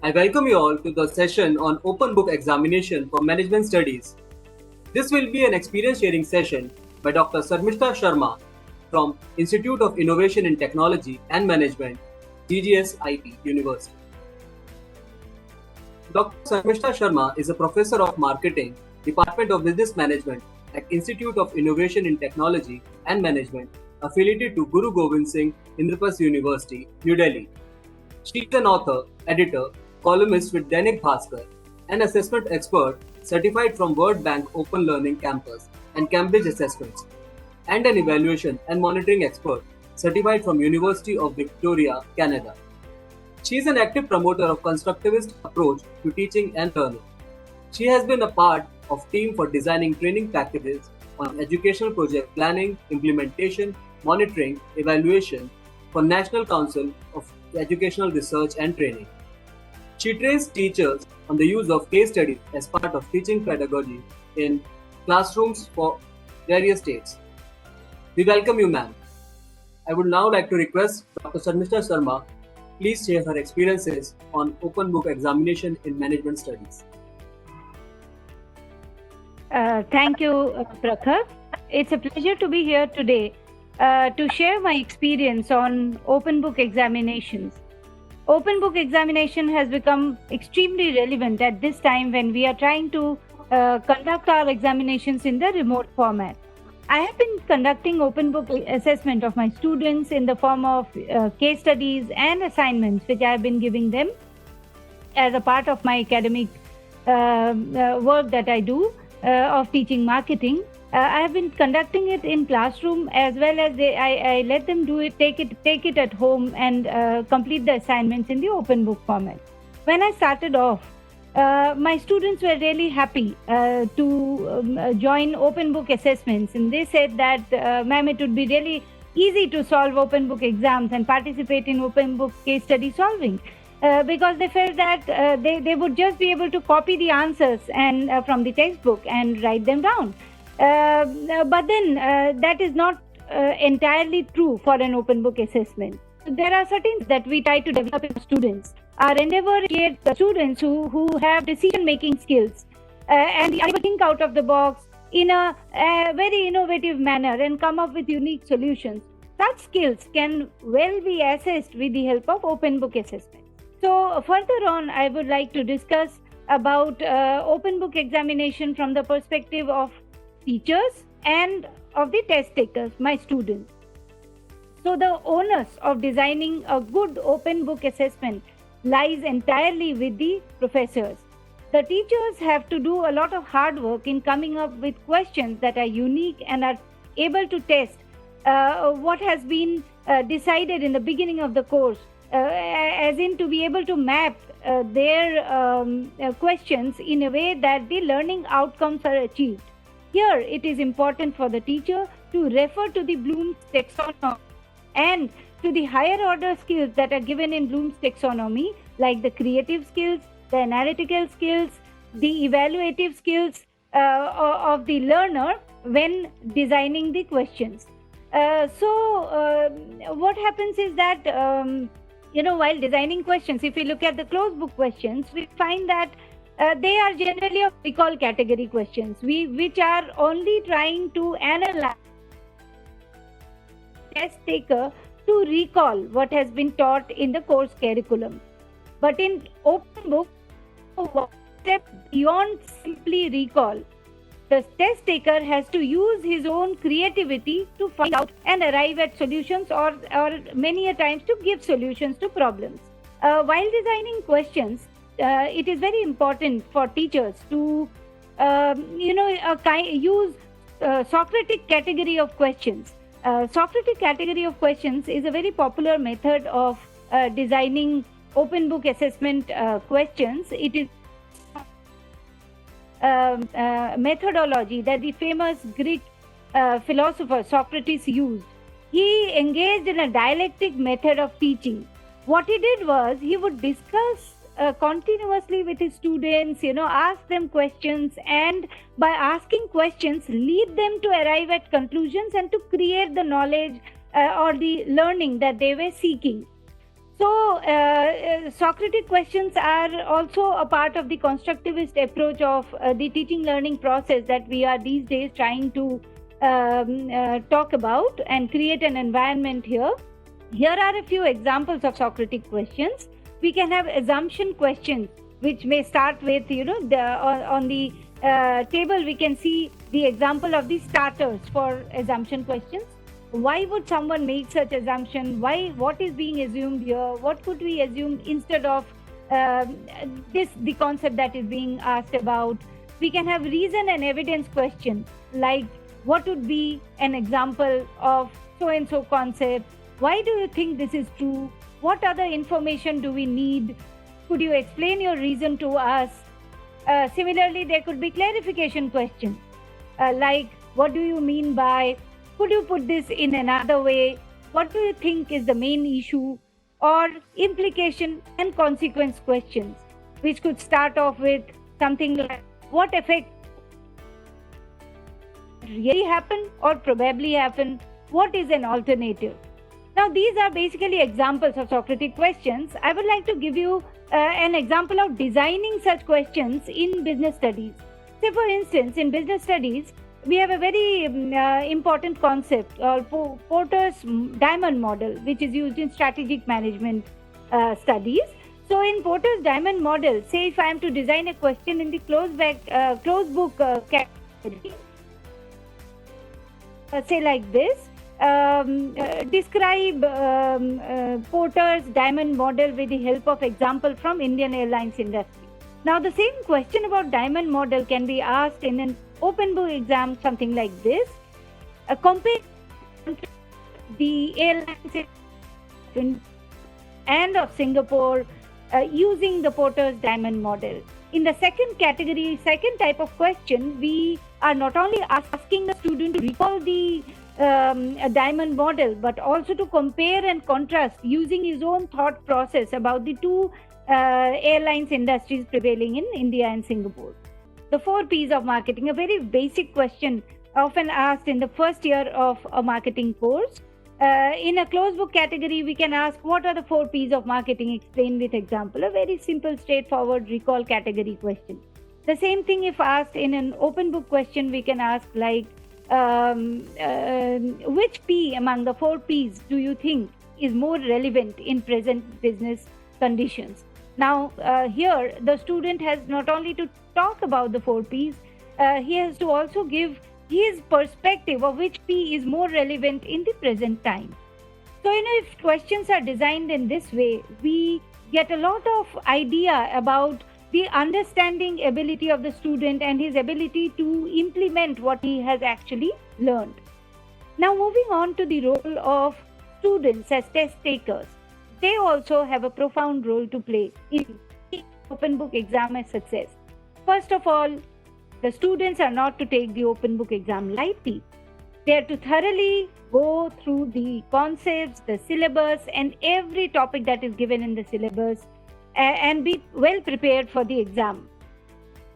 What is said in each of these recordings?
I welcome you all to the session on Open Book Examination for Management Studies. This will be an experience sharing session by Dr. Sarmishta Sharma from Institute of Innovation in Technology and Management, GGSIP University. Dr. Sarmishta Sharma is a professor of marketing, Department of Business Management at Institute of Innovation in Technology and Management, affiliated to Guru Gobind Singh Indraprasth University, New Delhi. She is an author, editor, columnist with Dainik Bhaskar, an assessment expert certified from World Bank Open Learning Campus and Cambridge Assessments, and an evaluation and monitoring expert certified from University of Victoria, Canada. She is an active promoter of constructivist approach to teaching and learning. She has been a part of team for designing training packages on educational project planning, implementation, monitoring, evaluation for National Council of Educational Research and Training. She trains teachers on the use of case studies as part of teaching pedagogy in classrooms for various states. We welcome you, ma'am. I would now like to request Dr. Sarmishta Sharma please share her experiences on open book examination in management studies. Thank you, Prakhar. It's a pleasure to be here today to share my experience on open book examinations. Open book examination has become extremely relevant at this time when we are trying to conduct our examinations in the remote format. I have been conducting open book assessment of my students in the form of case studies and assignments, which I have been giving them as a part of my academic work that I do of teaching marketing. I have been conducting it in classroom as well as I let them do it, take it at home and complete the assignments in the open book format. When I started off, my students were really happy to join open book assessments, and they said that, ma'am, it would be really easy to solve open book exams and participate in open book case study solving. Because they felt that they would just be able to copy the answers and from the textbook and write them down. But then that is not entirely true for an open book assessment. There are certain things that we try to develop in students. Our endeavor is to create the students who have decision-making skills and are able to think out of the box in a very innovative manner and come up with unique solutions. Such skills can well be assessed with the help of open book assessment. So further on, I would like to discuss about open book examination from the perspective of teachers and of the test takers, my students. So the onus of designing a good open book assessment lies entirely with the professors. The teachers have to do a lot of hard work in coming up with questions that are unique and are able to test what has been decided in the beginning of the course. As in to be able to map their questions in a way that the learning outcomes are achieved. Here, it is important for the teacher to refer to the Bloom's taxonomy and to the higher order skills that are given in Bloom's taxonomy, like the creative skills, the analytical skills, the evaluative skills of the learner when designing the questions. So what happens is that while designing questions, if we look at the closed book questions, we find that they are generally of recall category questions, which are only trying to analyze test taker to recall what has been taught in the course curriculum. But in open book, one step beyond simply recall. The test taker has to use his own creativity to find out and arrive at solutions or many a times to give solutions to problems. While designing questions, it is very important for teachers to use Socratic category of questions. Socratic category of questions is a very popular method of designing open book assessment questions. It is methodology that the famous Greek philosopher Socrates used. He engaged in a dialectic method of teaching. What he did was he would discuss continuously with his students, ask them questions, and by asking questions, lead them to arrive at conclusions and to create the knowledge or the learning that they were seeking. So, Socratic questions are also a part of the constructivist approach of the teaching learning process that we are these days trying to talk about and create an environment here. Here are a few examples of Socratic questions. We can have assumption questions, which may start with, on the table, we can see the example of the starters for assumption questions. Why would someone make such assumption? What is being assumed here? What could we assume instead of the concept that is being asked about? We can have reason and evidence question, like what would be an example of so and so concept? Why do you think this is true? What other information do we need? Could you explain your reason to us? Similarly, there could be clarification questions, like what do you mean by? Could you put this in another way? What do you think is the main issue? Or implication and consequence questions, which could start off with something like what effect really happened or probably happened? What is an alternative? Now, these are basically examples of Socratic questions. I would like to give you an example of designing such questions in business studies. Say, for instance, in business studies, we have a very important concept called Porter's diamond model, which is used in strategic management studies. So, in Porter's diamond model, say if I am to design a question in the closed book category, say like this. Describe Porter's diamond model with the help of example from Indian Airlines industry. Now, the same question about diamond model can be asked in an open book exam, something like this. Compare the airlines and of Singapore using the Porter's diamond model. In the second category, second type of question, we are not only asking the student to recall the a diamond model, but also to compare and contrast using his own thought process about the two airlines industries prevailing in India and Singapore. The 4 P's of marketing, a very basic question often asked in the first year of a marketing course. In a closed book category, we can ask what are the 4 P's of marketing, explain with example, a very simple, straightforward recall category question. The same thing if asked in an open book question, we can ask like, which P among the 4 P's do you think is more relevant in present business conditions? Now, here the student has not only to talk about the 4 P's, he has to also give his perspective of which P is more relevant in the present time. So, if questions are designed in this way, we get a lot of idea about the understanding ability of the student and his ability to implement what he has actually learned. Now, moving on to the role of students as test takers, they also have a profound role to play in open book exam as success. First of all, the students are not to take the open book exam lightly. They are to thoroughly go through the concepts, the syllabus, and every topic that is given in the syllabus and be well prepared for the exam.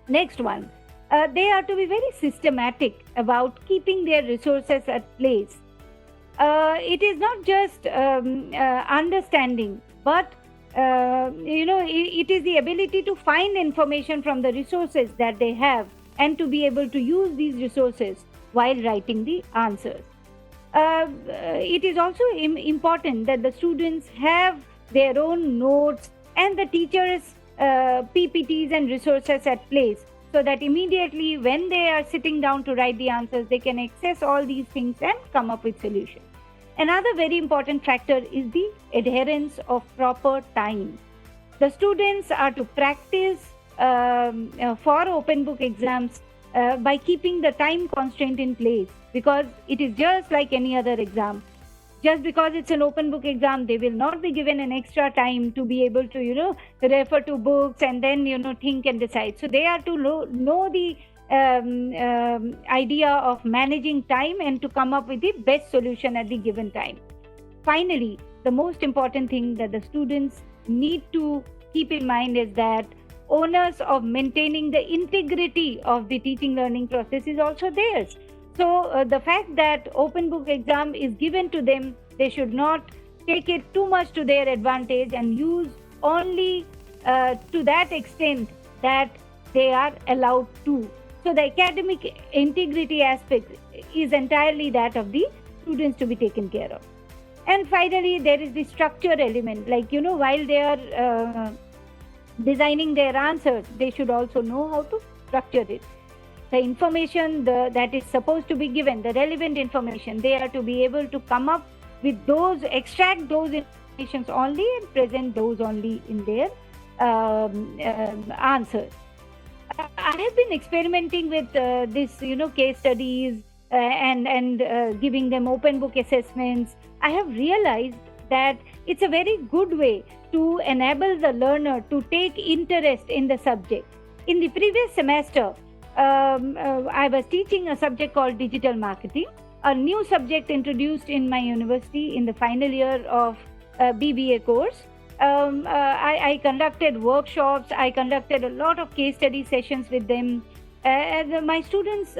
Next one, they are to be very systematic about keeping their resources at place. It is not just understanding, but it is the ability to find information from the resources that they have and to be able to use these resources while writing the answers. It is also important that the students have their own notes and the teachers' PPTs and resources at place, so that immediately when they are sitting down to write the answers, they can access all these things and come up with solutions. Another very important factor is the adherence of proper time. The students are to practice for open book exams by keeping the time constraint in place, because it is just like any other exam. Just because it's an open book exam, they will not be given an extra time to be able to, refer to books and then, think and decide. So they are to know the idea of managing time and to come up with the best solution at the given time. Finally, the most important thing that the students need to keep in mind is that onus of maintaining the integrity of the teaching learning process is also theirs. So the fact that open book exam is given to them, they should not take it too much to their advantage and use only to that extent that they are allowed to. So the academic integrity aspect is entirely that of the students to be taken care of. And finally, there is the structure element. Like, while they are designing their answers, they should also know how to structure it. The information that is supposed to be given, the relevant information, they are to be able to come up with those, extract those informations only and present those only in their answers. I have been experimenting with this, case studies and giving them open book assessments. I have realized that it's a very good way to enable the learner to take interest in the subject. In the previous semester, I was teaching a subject called digital marketing, a new subject introduced in my university in the final year of BBA course. I conducted workshops, I conducted a lot of case study sessions with them. And my students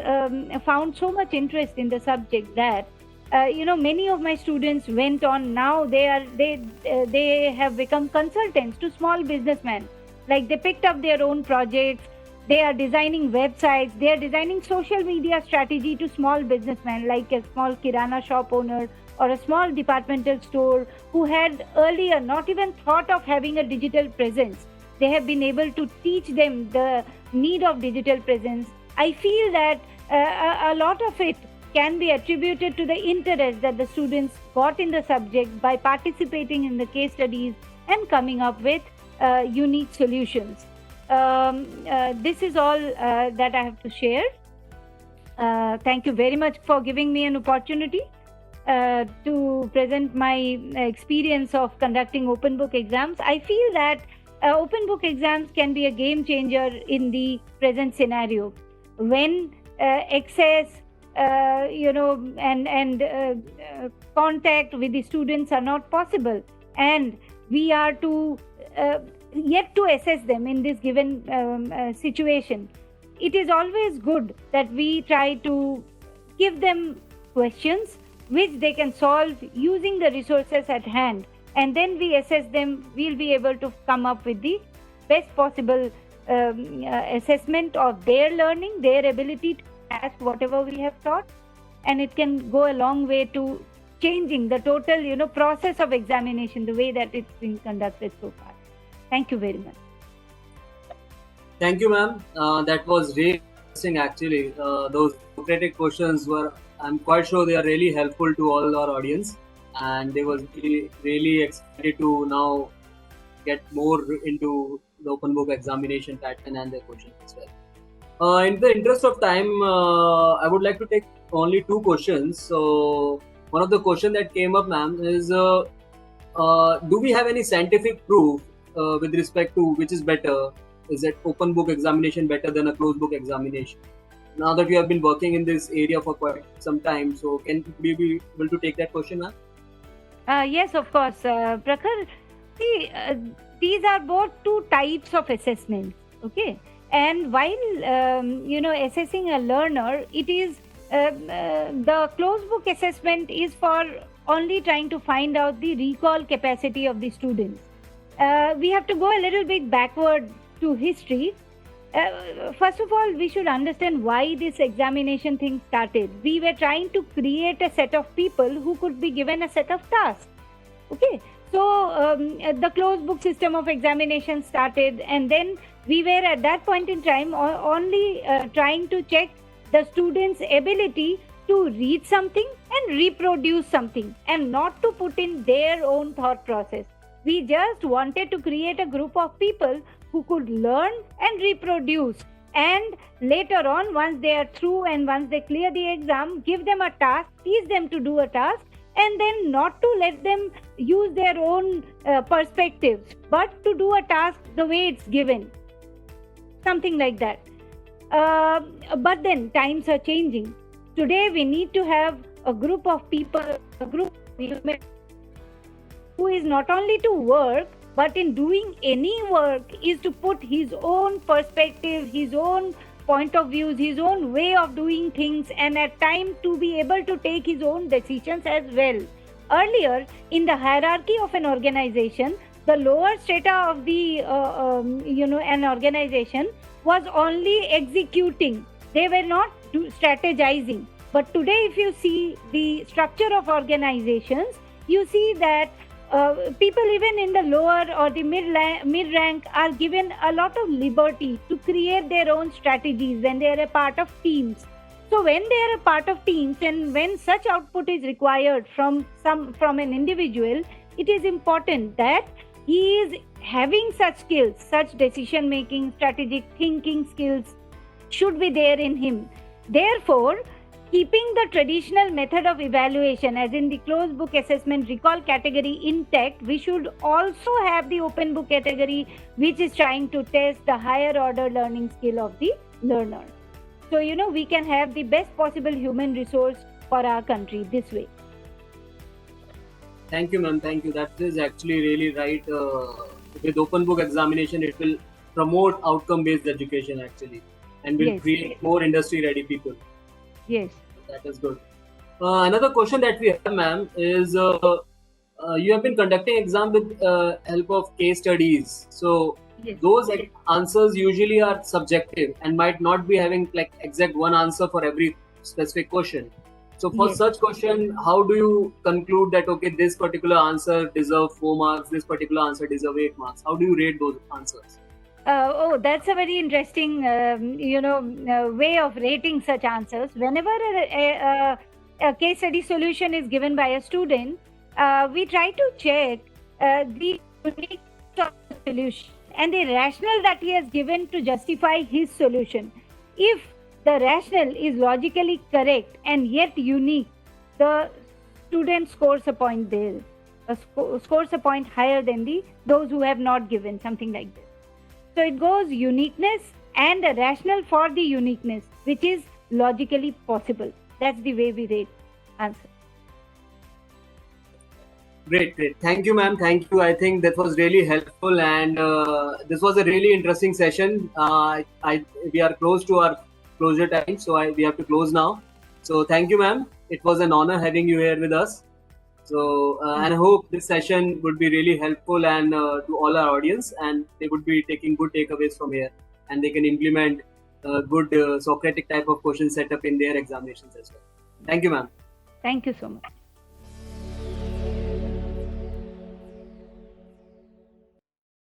found so much interest in the subject that many of my students went on. Now they have become consultants to small businessmen. Like, they picked up their own projects. They are designing websites. They are designing social media strategy to small businessmen, like a small kirana shop owner or a small departmental store who had earlier not even thought of having a digital presence. They have been able to teach them the need of digital presence. I feel that a lot of it can be attributed to the interest that the students got in the subject by participating in the case studies and coming up with unique solutions. This is all that I have to share. Thank you very much for giving me an opportunity to present my experience of conducting open book exams. I feel that open book exams can be a game changer in the present scenario when access and contact with the students are not possible, and we are to yet to assess them in this given situation. It is always good that we try to give them questions which they can solve using the resources at hand, and then we assess them. We'll be able to come up with the best possible assessment of their learning, their ability to grasp whatever we have taught, and it can go a long way to changing the total process of examination, the way that it's been conducted so far. Thank you very much. Thank you, ma'am. That was really interesting, actually. Those Socratic questions were, I'm quite sure they are really helpful to all our audience. And they was really, really excited to now get more into the open book examination pattern and their questions as well. In the interest of time, I would like to take only two questions. So one of the question that came up, ma'am, is do we have any scientific proof with respect to which is better? Is it open book examination better than a closed book examination? Now that you have been working in this area for quite some time, so could you be able to take that question, ma'am? Yes, of course, Prakhar. See, these are both two types of assessments. Okay, and while assessing a learner, it is the closed book assessment is for only trying to find out the recall capacity of the students. We have to go a little bit backward to history. First of all, we should understand why this examination thing started. We were trying to create a set of people who could be given a set of tasks. Okay, so the closed book system of examination started, and then we were at that point in time only trying to check the students' ability to read something and reproduce something, and not to put in their own thought process. We just wanted to create a group of people who could learn and reproduce, and later on, once they are through and once they clear the exam, give them a task, teach them to do a task, and then not to let them use their own perspectives, but to do a task the way it's given. Something like that. But then times are changing. Today we need to have a group of people, a group of human who is not only to work, but in doing any work is to put his own perspective, his own point of views, his own way of doing things, and at times to be able to take his own decisions as well. Earlier, in the hierarchy of an organization, the lower strata of the an organization was only executing. They were not strategizing. But today, if you see the structure of organizations, you see that people even in the lower or the mid rank are given a lot of liberty to create their own strategies when they are a part of teams. So when they are a part of teams and when such output is required from an individual, it is important that he is having such skills, such decision making, strategic thinking skills should be there in him. Therefore, keeping the traditional method of evaluation, as in the closed book assessment recall category, intact, we should also have the open book category, which is trying to test the higher order learning skill of the learner. So, we can have the best possible human resource for our country this way. Thank you, ma'am. Thank you. That is actually really right. With open book examination, it will promote outcome-based education actually, and will Yes. create more industry-ready people. Yes. That is good. Another question that we have, ma'am, is you have been conducting exam with help of case studies. So Yes. those answers usually are subjective and might not be having like exact one answer for every specific question. So for Yes. such question, how do you conclude that okay, this particular answer deserves 4 marks, this particular answer deserves 8 marks? How do you rate those answers? That's a very interesting, way of rating such answers. Whenever a case study solution is given by a student, we try to check the uniqueness of the solution and the rationale that he has given to justify his solution. If the rationale is logically correct and yet unique, the student scores a point there, scores a point higher than those who have not given something like this. So it goes uniqueness and a rationale for the uniqueness, which is logically possible. That's the way we rate answer. Great, great. Thank you, ma'am. Thank you. I think that was really helpful, and this was a really interesting session. We are close to our closure time, so we have to close now. So thank you, ma'am. It was an honor having you here with us. So and I hope this session would be really helpful and to all our audience, and they would be taking good takeaways from here, and they can implement good Socratic type of question setup in their examinations as well. Thank you, ma'am. Thank you so much.